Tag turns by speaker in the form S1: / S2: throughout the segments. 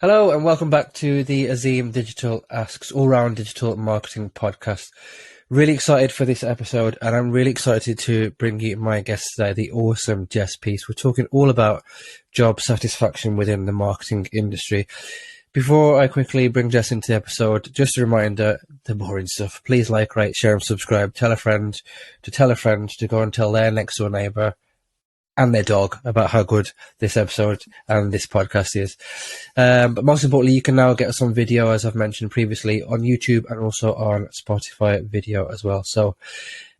S1: Hello and welcome back to the Azeem Digital Asks all-round digital marketing podcast. Really excited for this episode, and I'm really excited to bring you my guest today, the awesome Jess Peace. We're talking all about job satisfaction within the marketing industry. Before I quickly bring Jess into the episode, just a reminder, the boring stuff. Please like, rate, share and subscribe. Tell a friend to go and tell their next door neighbour and their dog about how good this episode and this podcast is. But most importantly, you can now get us on video, as I've mentioned previously, on YouTube and also on Spotify video as well. So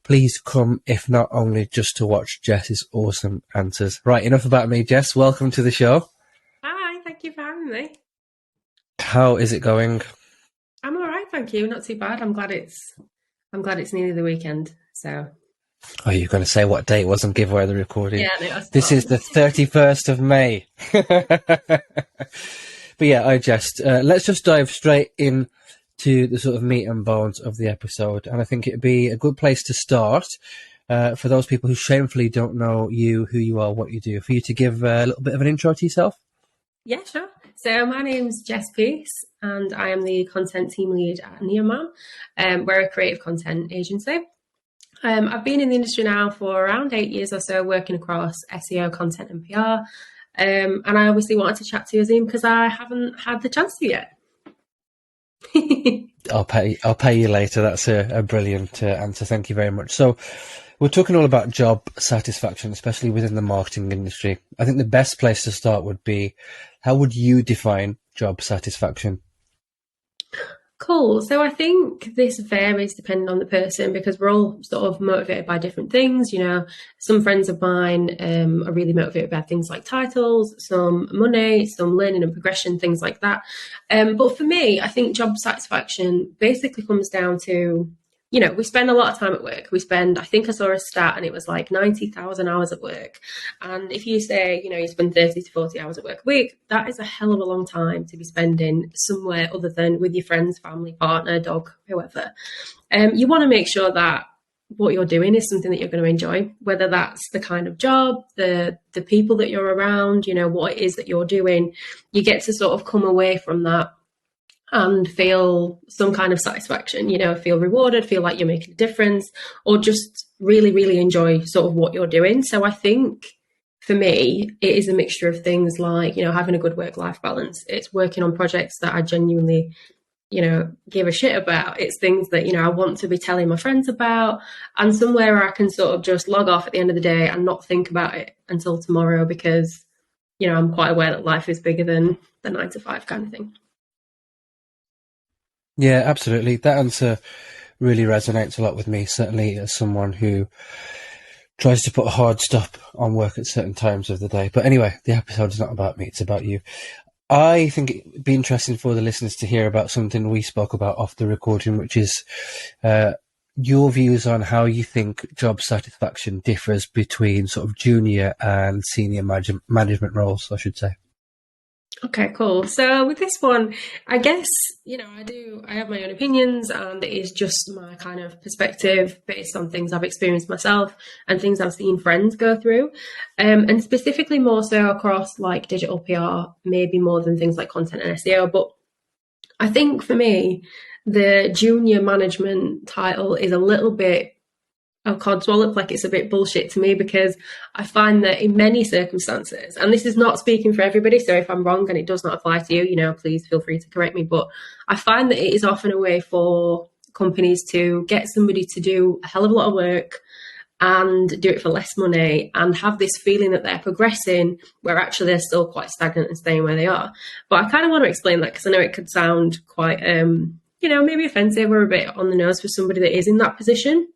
S1: please come, if not only just to watch Jess's awesome answers. Right, enough about me, Jess. Welcome to the show.
S2: Hi, thank you for having me.
S1: How is it going?
S2: I'm all right, thank you. Not too bad. I'm glad it's nearly the weekend. So.
S1: Oh, you're going to say what day it was and give away the recording?
S2: Yeah, no,
S1: this is the 31st of May. But yeah, let's just dive straight in to the sort of meat and bones of the episode. And I think it'd be a good place to start for those people who shamefully don't know you, who you are, what you do, for you to give a little bit of an intro to yourself.
S2: Yeah, sure. So my name's Jess Peace and I am the content team lead at NeoMam. We're a creative content agency. I've been in the industry now for around 8 years or so, working across SEO, content and PR. And I obviously wanted to chat to you, Azeem, because I haven't had the chance to yet.
S1: I'll pay you later. That's a brilliant answer. Thank you very much. So we're talking all about job satisfaction, especially within the marketing industry. I think the best place to start would be, how would you define job satisfaction?
S2: Cool. So I think this varies depending on the person, because we're all sort of motivated by different things. You know, some friends of mine are really motivated by things like titles, some money, some learning and progression, things like that. But for me, I think job satisfaction basically comes down to, you know, we spend a lot of time at work. I think I saw a stat and it was like 90,000 hours at work. And if you say, you know, you spend 30 to 40 hours at work a week, that is a hell of a long time to be spending somewhere other than with your friends, family, partner, dog, whoever. You want to make sure that what you're doing is something that you're going to enjoy, whether that's the kind of job, the people that you're around, you know, what it is that you're doing. You get to sort of come away from that and feel some kind of satisfaction, you know, feel rewarded, feel like you're making a difference, or just really, really enjoy sort of what you're doing. So I think for me, it is a mixture of things like, you know, having a good work-life balance. It's working on projects that I genuinely, you know, give a shit about. It's things that, you know, I want to be telling my friends about, and somewhere where I can sort of just log off at the end of the day and not think about it until tomorrow, because, you know, I'm quite aware that life is bigger than the 9 to 5 kind of thing.
S1: Yeah, absolutely. That answer really resonates a lot with me, certainly as someone who tries to put a hard stop on work at certain times of the day. But anyway, the episode is not about me, it's about you. I think it'd be interesting for the listeners to hear about something we spoke about off the recording, which is your views on how you think job satisfaction differs between sort of junior and senior management roles, I should say.
S2: Okay, cool. So with this one, I guess, you know, I have my own opinions, and it is just my kind of perspective based on things I've experienced myself and things I've seen friends go through. And specifically more so across like digital PR, maybe more than things like content and SEO. But I think for me, the junior management title is a little bit of codswallop, like it's a bit bullshit to me, because I find that in many circumstances, and this is not speaking for everybody, so if I'm wrong and it does not apply to you, you know, please feel free to correct me, but I find that it is often a way for companies to get somebody to do a hell of a lot of work and do it for less money and have this feeling that they're progressing where actually they're still quite stagnant and staying where they are. But I kind of want to explain that, because I know it could sound quite, you know, maybe offensive or a bit on the nose for somebody that is in that position.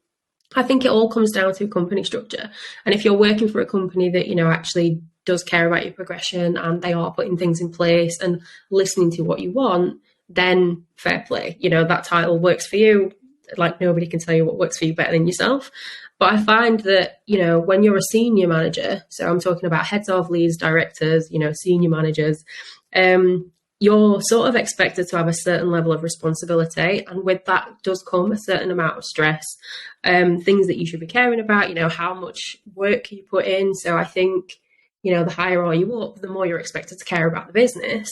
S2: I think it all comes down to company structure. And if you're working for a company that, you know, actually does care about your progression and they are putting things in place and listening to what you want, then fair play. You know, that title works for you. Like, nobody can tell you what works for you better than yourself. But I find that, you know, when you're a senior manager, so I'm talking about heads of, leads, directors, you know, senior managers, you're sort of expected to have a certain level of responsibility. And with that does come a certain amount of stress, things that you should be caring about, you know, how much work you put in. So I think, you know, the higher are you up, the more you're expected to care about the business.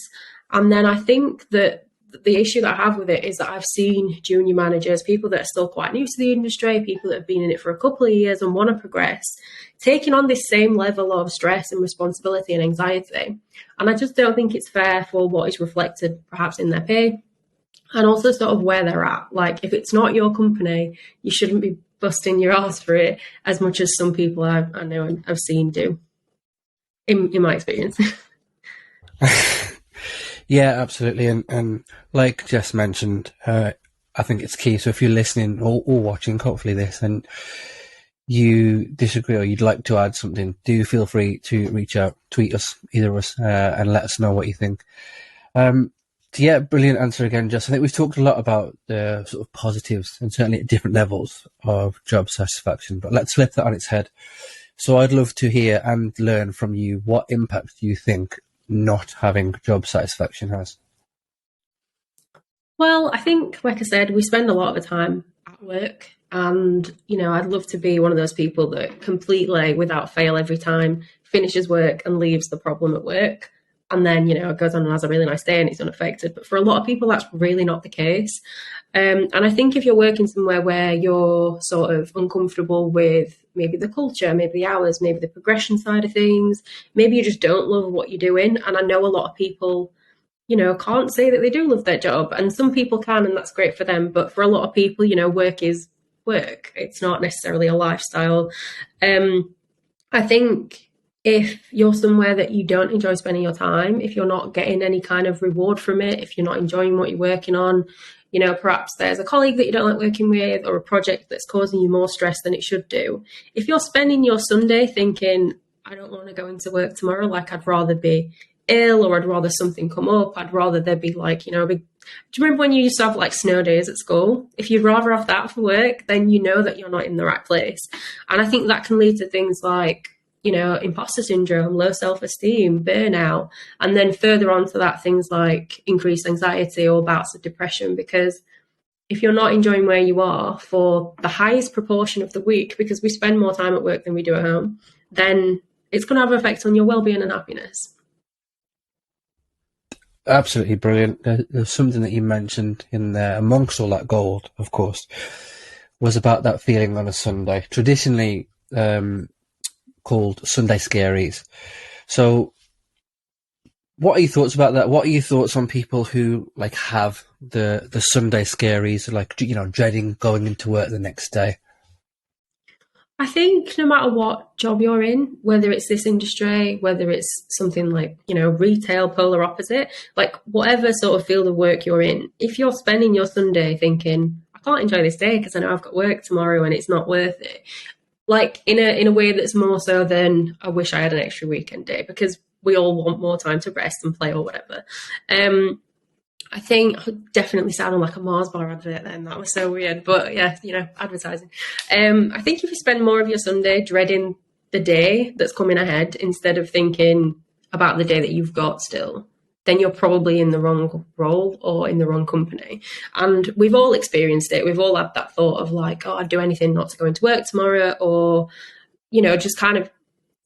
S2: And then I think that the issue that I have with it is that I've seen junior managers, people that are still quite new to the industry, people that have been in it for a couple of years and want to progress, taking on this same level of stress and responsibility and anxiety. And I just don't think it's fair for what is reflected perhaps in their pay and also sort of where they're at. Like, if it's not your company, you shouldn't be busting your ass for it as much as some people I know and I've seen do, in my experience.
S1: Yeah, absolutely. And like Jess mentioned, I think it's key. So if you're listening or watching, hopefully this, and you disagree or you'd like to add something, do feel free to reach out, tweet us, either of us, and let us know what you think. Yeah, brilliant answer again, Jess. I think we've talked a lot about the sort of positives and certainly at different levels of job satisfaction, but let's flip that on its head. So I'd love to hear and learn from you, what impact do you think not having job satisfaction has?
S2: Well, I think, like I said, we spend a lot of the time at work. And, I'd love to be one of those people that completely, without fail, every time finishes work and leaves the problem at work. And then, goes on and has a really nice day and it's unaffected. But for a lot of people, that's really not the case. And I think if you're working somewhere where you're sort of uncomfortable with maybe the culture, maybe the hours, maybe the progression side of things, maybe you just don't love what you're doing. And I know a lot of people, can't say that they do love their job. And some people can, and that's great for them. But for a lot of people, work is work. It's not necessarily a lifestyle. I think if you're somewhere that you don't enjoy spending your time, if you're not getting any kind of reward from it, if you're not enjoying what you're working on, perhaps there's a colleague that you don't like working with or a project that's causing you more stress than it should do. If you're spending your Sunday thinking, I don't want to go into work tomorrow, like I'd rather be ill or I'd rather something come up, I'd rather there be like, do you remember when you used to have like snow days at school? If you'd rather have that for work, then you know that you're not in the right place. And I think that can lead to things like, imposter syndrome, low self-esteem, burnout, and then further on to that, things like increased anxiety or bouts of depression. Because if you're not enjoying where you are for the highest proportion of the week, because we spend more time at work than we do at home, then it's going to have an effect on your well-being and happiness.
S1: Absolutely brilliant. There's something that you mentioned in there, amongst all that gold, of course, was about that feeling on a Sunday, traditionally called Sunday Scaries. So what are your thoughts about that? What are your thoughts on people who like have the Sunday Scaries, like, dreading going into work the next day?
S2: I think no matter what job you're in, whether it's this industry, whether it's something like, retail, polar opposite, like whatever sort of field of work you're in, if you're spending your Sunday thinking, I can't enjoy this day because I know I've got work tomorrow and it's not worth it, like in a way that's more so than I wish I had an extra weekend day, because we all want more time to rest and play or whatever. I think I definitely sounded like a Mars bar advert then. That was so weird. But yeah, advertising. I think if you spend more of your Sunday dreading the day that's coming ahead instead of thinking about the day that you've got still, then you're probably in the wrong role or in the wrong company. And we've all experienced it. We've all had that thought of like, oh, I'd do anything not to go into work tomorrow, or, just kind of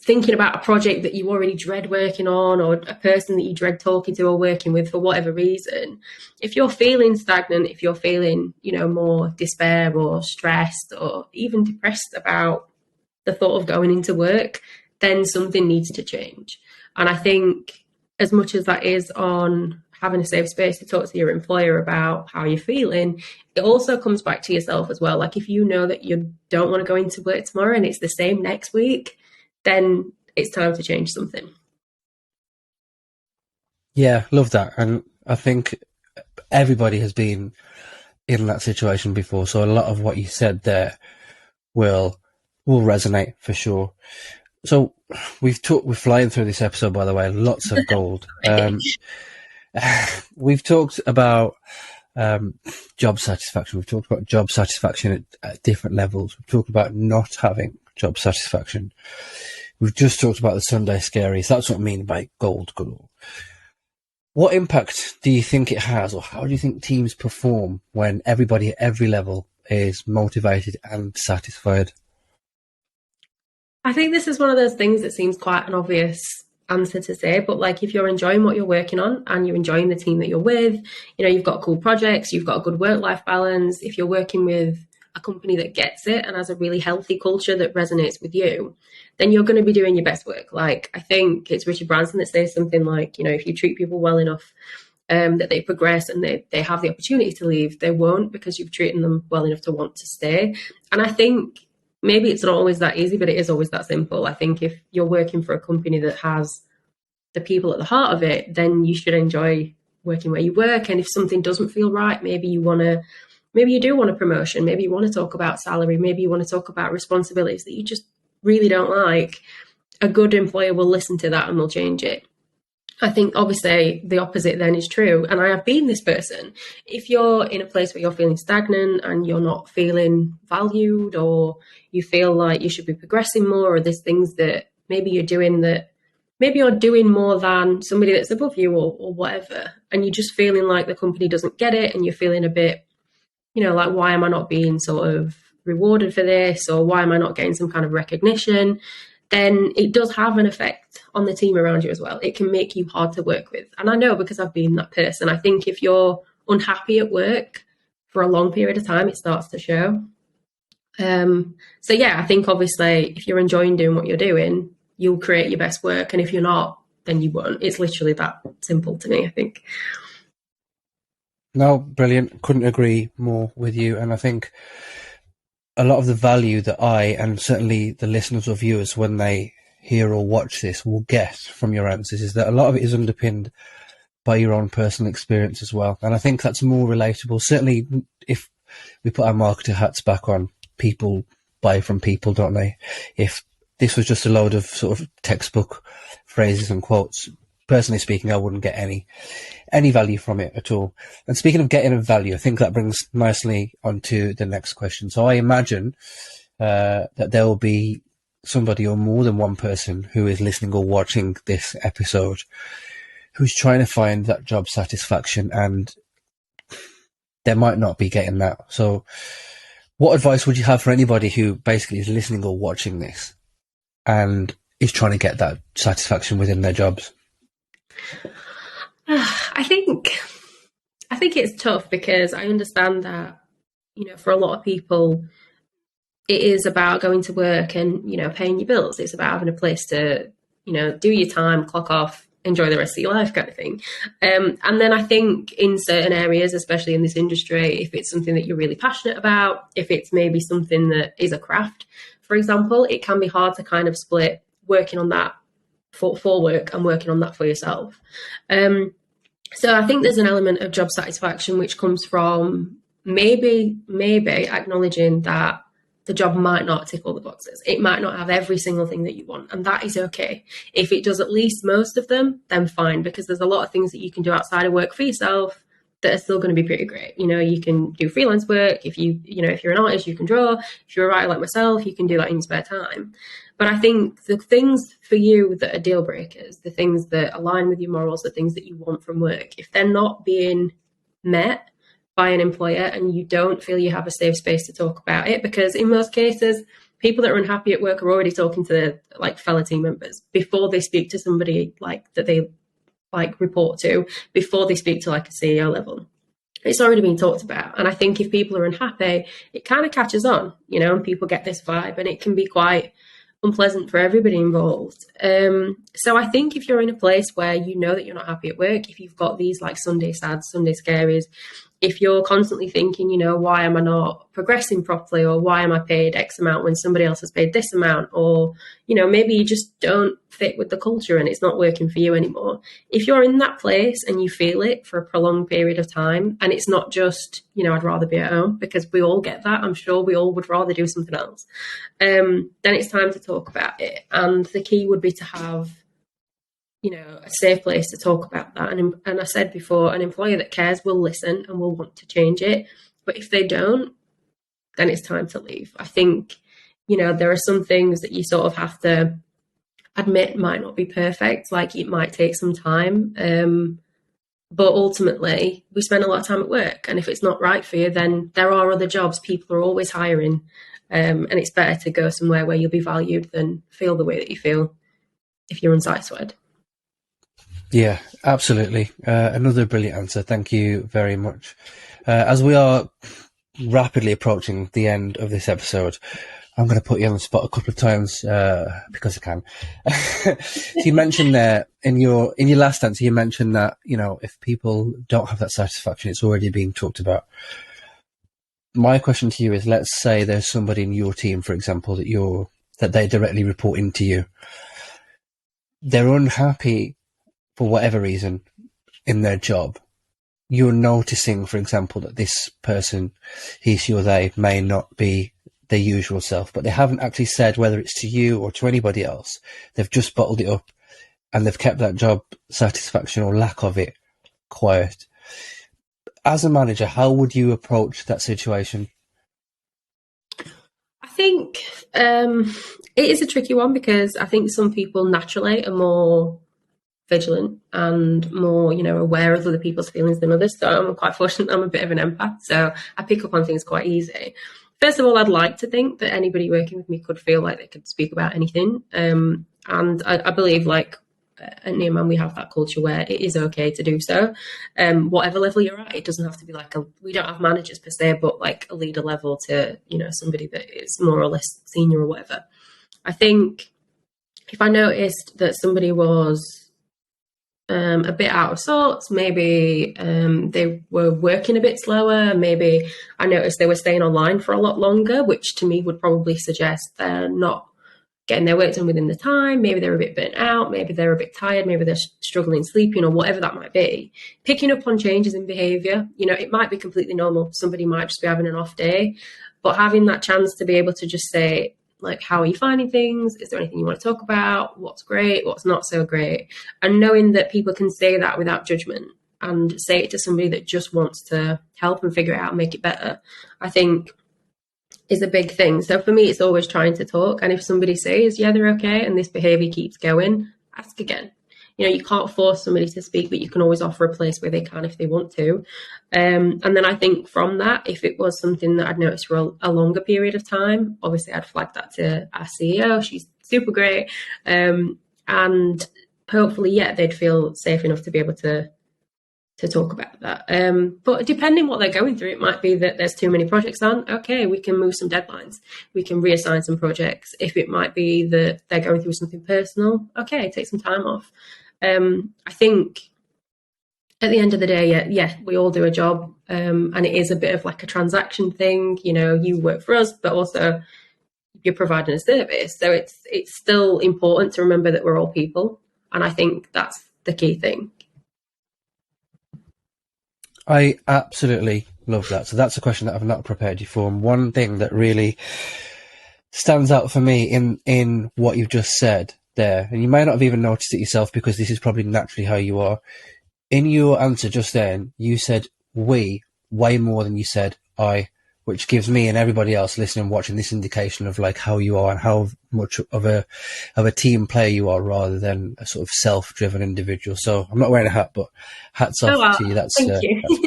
S2: thinking about a project that you already dread working on, or a person that you dread talking to or working with for whatever reason. If you're feeling stagnant, if you're feeling, more despair or stressed or even depressed about the thought of going into work, then something needs to change. And I think as much as that is on having a safe space to talk to your employer about how you're feeling, it also comes back to yourself as well. Like if you know that you don't want to go into work tomorrow and it's the same next week, then it's time to change something.
S1: Yeah, love that. And I think everybody has been in that situation before. So a lot of what you said there will resonate for sure. So we're flying through this episode, by the way, lots of gold. We've talked about job satisfaction. We've talked about job satisfaction at different levels. We've talked about not having job satisfaction. We've just talked about the Sunday Scaries. That's what I mean by gold galore. What impact do you think it has, or how do you think teams perform when everybody at every level is motivated and satisfied?
S2: I think this is one of those things that seems quite an obvious answer to say, but like if you're enjoying what you're working on and you're enjoying the team that you're with, you know, you've got cool projects, you've got a good work-life balance, if you're working with a company that gets it and has a really healthy culture that resonates with you, then you're going to be doing your best work. Like I think it's Richard Branson that says something like, you know, if you treat people well enough, that they progress and they have the opportunity to leave, they won't, because you've treated them well enough to want to stay. And I think maybe it's not always that easy, but it is always that simple. I think if you're working for a company that has the people at the heart of it, then you should enjoy working where you work. And if something doesn't feel right, maybe you do want a promotion, maybe you want to talk about salary, maybe you want to talk about responsibilities that you just really don't like, a good employer will listen to that and will change it. I think obviously the opposite then is true. And I have been this person. If you're in a place where you're feeling stagnant and you're not feeling valued, or you feel like you should be progressing more, or there's things that maybe you're doing more than somebody that's above you, or whatever, and you're just feeling like the company doesn't get it and you're feeling a bit, you know, like, why am I not being sort of rewarded for this, or why am I not getting some kind of recognition, then it does have an effect on the team around you as well. It can make you hard to work with. And I know because I've been that person. I think if you're unhappy at work for a long period of time, it starts to show. So yeah, I think obviously if you're enjoying doing what you're doing, you'll create your best work. And if you're not, then you won't. It's literally that simple to me, I think.
S1: No, brilliant. Couldn't agree more with you. And I think a lot of the value that I, and certainly the listeners or viewers, when they hear or watch this, will get from your answers is that a lot of it is underpinned by your own personal experience as well. And I think that's more relatable. Certainly if we put our marketer hats back on, people buy from people, don't they? If this was just a load of sort of textbook phrases and quotes, personally speaking, I wouldn't get any value from it at all. And speaking of getting a value, I think that brings nicely onto the next question. So I imagine that there will be somebody or more than one person who is listening or watching this episode who's trying to find that job satisfaction, and they might not be getting that. So what advice would you have for anybody who basically is listening or watching this and is trying to get that satisfaction within their jobs?
S2: I think it's tough, because I understand that, you know, for a lot of people, it is about going to work and, you know, paying your bills. It's about having a place to, you know, do your time, clock off, enjoy the rest of your life kind of thing. And then I think in certain areas, especially in this industry, if it's something that you're really passionate about, if it's maybe something that is a craft, for example, it can be hard to kind of split working on that for work and working on that for yourself. So I think there's an element of job satisfaction which comes from maybe acknowledging that the job might not tick all the boxes. It might not have every single thing that you want, and that is okay. If it does at least most of them, then fine, because there's a lot of things that you can do outside of work for yourself that are still going to be pretty great. You know, you can do freelance work. If you're an artist, you can draw. If you're a writer like myself, you can do that in your spare time. But I think the things for you that are deal breakers, the things that align with your morals, the things that you want from work, if they're not being met by an employer and you don't feel you have a safe space to talk about it, because in most cases, people that are unhappy at work are already talking to their like fellow team members before they speak to somebody like that they like report to, before they speak to like a CEO level. It's already been talked about. And I think if people are unhappy, it kind of catches on, you know, and people get this vibe, and it can be quite unpleasant for everybody involved. So I think if you're in a place where you know that you're not happy at work, if you've got these like Sunday sads, Sunday scaries, if you're constantly thinking, you know, why am I not progressing properly, or why am I paid X amount when somebody else has paid this amount, or, you know, maybe you just don't fit with the culture and it's not working for you anymore. If you're in that place and you feel it for a prolonged period of time, and it's not just, you know, I'd rather be at home, because we all get that. I'm sure we all would rather do something else. Then it's time to talk about it. And the key would be to have, you know, a safe place to talk about that. And I said before, an employer that cares will listen and will want to change it. But if they don't, then it's time to leave. I think, you know, there are some things that you sort of have to admit might not be perfect. Like, it might take some time. But ultimately, we spend a lot of time at work. And if it's not right for you, then there are other jobs. People are always hiring. And it's better to go somewhere where you'll be valued than feel the way that you feel if you're unsatisfied.
S1: Yeah, absolutely. Another brilliant answer. Thank you very much. As we are rapidly approaching the end of this episode, I'm going to put you on the spot a couple of times because I can. So you mentioned there in your last answer, you mentioned that if people don't have that satisfaction, it's already being talked about. My question to you is: let's say there's somebody in your team, for example, that they directly report into you. They're unhappy for whatever reason in their job. You're noticing, for example, that this person, he, she, or they, may not be their usual self, but they haven't actually said whether it's to you or to anybody else. They've just bottled it up and they've kept that job satisfaction or lack of it quiet. As a manager, how would you approach that situation?
S2: I think it is a tricky one because I think some people naturally are more vigilant and more, aware of other people's feelings than others. So I'm quite fortunate. I'm a bit of an empath, so I pick up on things quite easy. First of all, I'd like to think that anybody working with me could feel like they could speak about anything. And I believe, like, at NeoMam, we have that culture where it is okay to do so. Whatever level you're at, it doesn't have to be like we don't have managers per se, but like a leader level to, somebody that is more or less senior or whatever. I think if I noticed that somebody was a bit out of sorts, maybe they were working a bit slower, maybe I noticed they were staying online for a lot longer, which to me would probably suggest they're not getting their work done within the time, maybe they're a bit burnt out, maybe they're a bit tired, maybe they're struggling sleeping or whatever that might be. Picking up on changes in behaviour, it might be completely normal. Somebody might just be having an off day, but having that chance to be able to just say, like, how are you finding things? Is there anything you want to talk about? What's great? What's not so great? And knowing that people can say that without judgment and say it to somebody that just wants to help and figure it out and make it better, I think is a big thing. So for me, it's always trying to talk. And if somebody says, yeah, they're okay, and this behavior keeps going, ask again. You can't force somebody to speak, but you can always offer a place where they can if they want to. And then I think from that, if it was something that I'd noticed for a longer period of time, obviously I'd flag that to our CEO. She's super great. And hopefully, they'd feel safe enough to be able to talk about that. But depending what they're going through, it might be that there's too many projects on. Okay, we can move some deadlines. We can reassign some projects. If it might be that they're going through something personal, okay, take some time off. I think at the end of the day, we all do a job, and it is a bit of like a transaction thing. You work for us, but also you're providing a service. So it's still important to remember that we're all people, and I think that's the key thing.
S1: I absolutely love that. So that's a question that I've not prepared you for. And one thing that really stands out for me in what you've just said there, and you may not have even noticed it yourself because this is probably naturally how you are. In your answer just then, you said we way more than you said I, which gives me and everybody else listening and watching this indication of like how you are and how much of a team player you are rather than a sort of self-driven individual. So I'm not wearing a hat, but hats off to you.
S2: Thank you.
S1: That's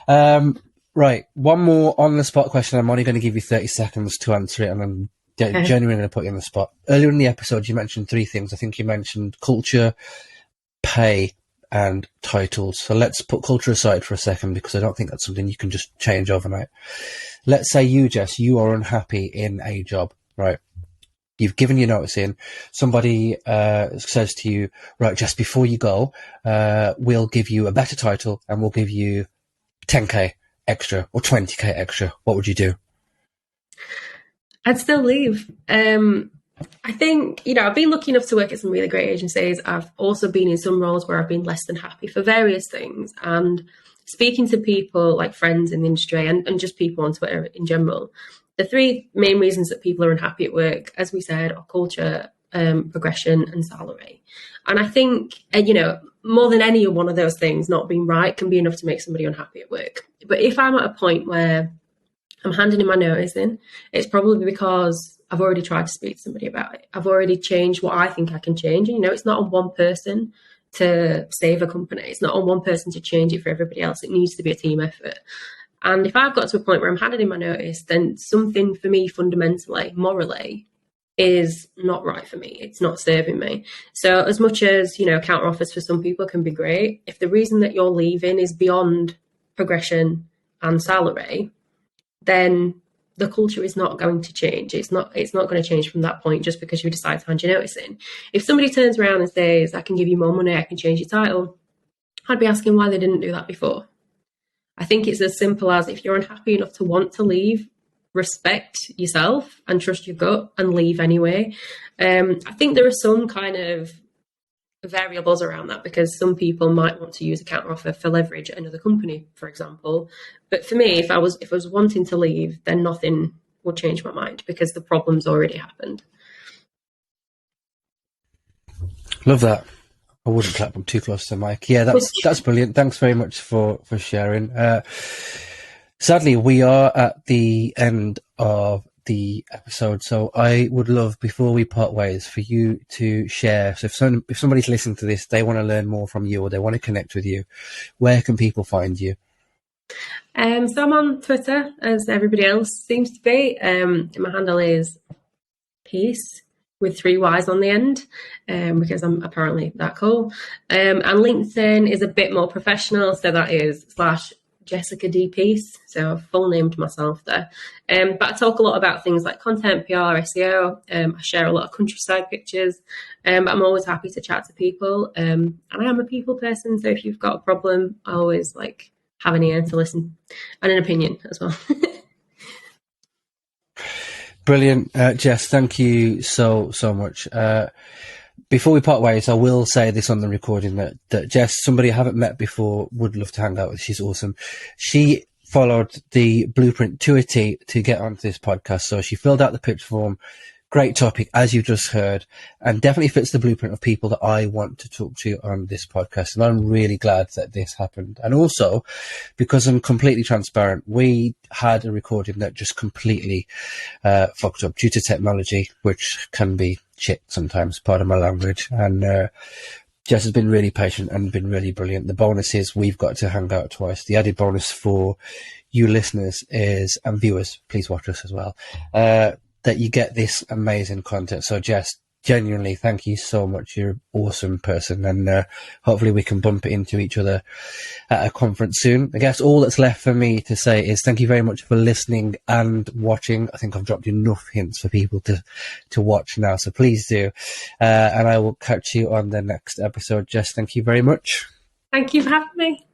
S1: brilliant. Right. One more on the spot question. I'm only going to give you 30 seconds to answer it, and I'm genuinely going to put you on the spot. Earlier in the episode, you mentioned three things. I think you mentioned culture, pay, and titles. So let's put culture aside for a second because I don't think that's something you can just change overnight. Let's say you, Jess, you are unhappy in a job, right? You've given your notice in. Somebody says to you, right, Jess, before you go, we'll give you a better title and we'll give you 10k extra or 20k extra. What would you do?
S2: I'd still leave. I think, I've been lucky enough to work at some really great agencies. I've also been in some roles where I've been less than happy for various things. And speaking to people like friends in the industry and just people on Twitter in general, the three main reasons that people are unhappy at work, as we said, are culture, progression and salary. And I think, more than any one of those things, not being right can be enough to make somebody unhappy at work. But if I'm at a point where I'm handing in my notice in, it's probably because I've already tried to speak to somebody about it. I've already changed what I think I can change. And, it's not on one person to save a company. It's not on one person to change it for everybody else. It needs to be a team effort. And if I've got to a point where I'm handing in my notice, then something for me fundamentally, morally, is not right for me. It's not serving me. So as much as, counter offers for some people can be great, if the reason that you're leaving is beyond progression and salary, then the culture is not going to change. It's not going to change from that point just because you decide to hand your notice in. If somebody turns around and says, I can give you more money, I can change your title, I'd be asking why they didn't do that before. I think it's as simple as, if you're unhappy enough to want to leave, respect yourself and trust your gut and leave anyway. I think there are some kind of variables around that, because some people might want to use a counteroffer for leverage at another company, for example. But for me, if I was wanting to leave, then nothing would change my mind, because the problem's already happened.
S1: Love that. I wouldn't clap them too close to the mic. Yeah, that's brilliant. Thanks very much for sharing. Sadly, we are at the end of the episode, so I would love, before we part ways, for you to share. So if somebody's listening to this, they want to learn more from you, or they want to connect with you, where can people find you?
S2: So I'm on Twitter, as everybody else seems to be. My handle is Peace, with 3 Y's on the end, because I'm apparently that cool. And LinkedIn is a bit more professional, so that is /Jessica D. Peace, so I've full named myself there. But I talk a lot about things like content, PR, SEO. I share a lot of countryside pictures, but I'm always happy to chat to people. And I am a people person, so if you've got a problem, I always have an ear to listen, and an opinion as well.
S1: Brilliant. Jess, thank you so much. Before we part ways, I will say this on the recording, that Jess, somebody I haven't met before, would love to hang out with. She's awesome. She followed the blueprint to a T to get onto this podcast. So she filled out the pitch form. Great topic, as you just heard, and definitely fits the blueprint of people that I want to talk to on this podcast. And I'm really glad that this happened. And also, because I'm completely transparent, we had a recording that just completely fucked up due to technology, which can be shit sometimes, pardon my language. And Jess has been really patient and been really brilliant. The bonus is we've got to hang out twice. The added bonus for you listeners is, and viewers, please watch us as well, that you get this amazing content. So Jess, genuinely, thank you so much. You're an awesome person, and hopefully we can bump into each other at a conference soon. I guess all that's left for me to say is thank you very much for listening and watching. I think I've dropped enough hints for people to watch now, so please do. And I will catch you on the next episode. Jess, thank you very much.
S2: Thank you for having me.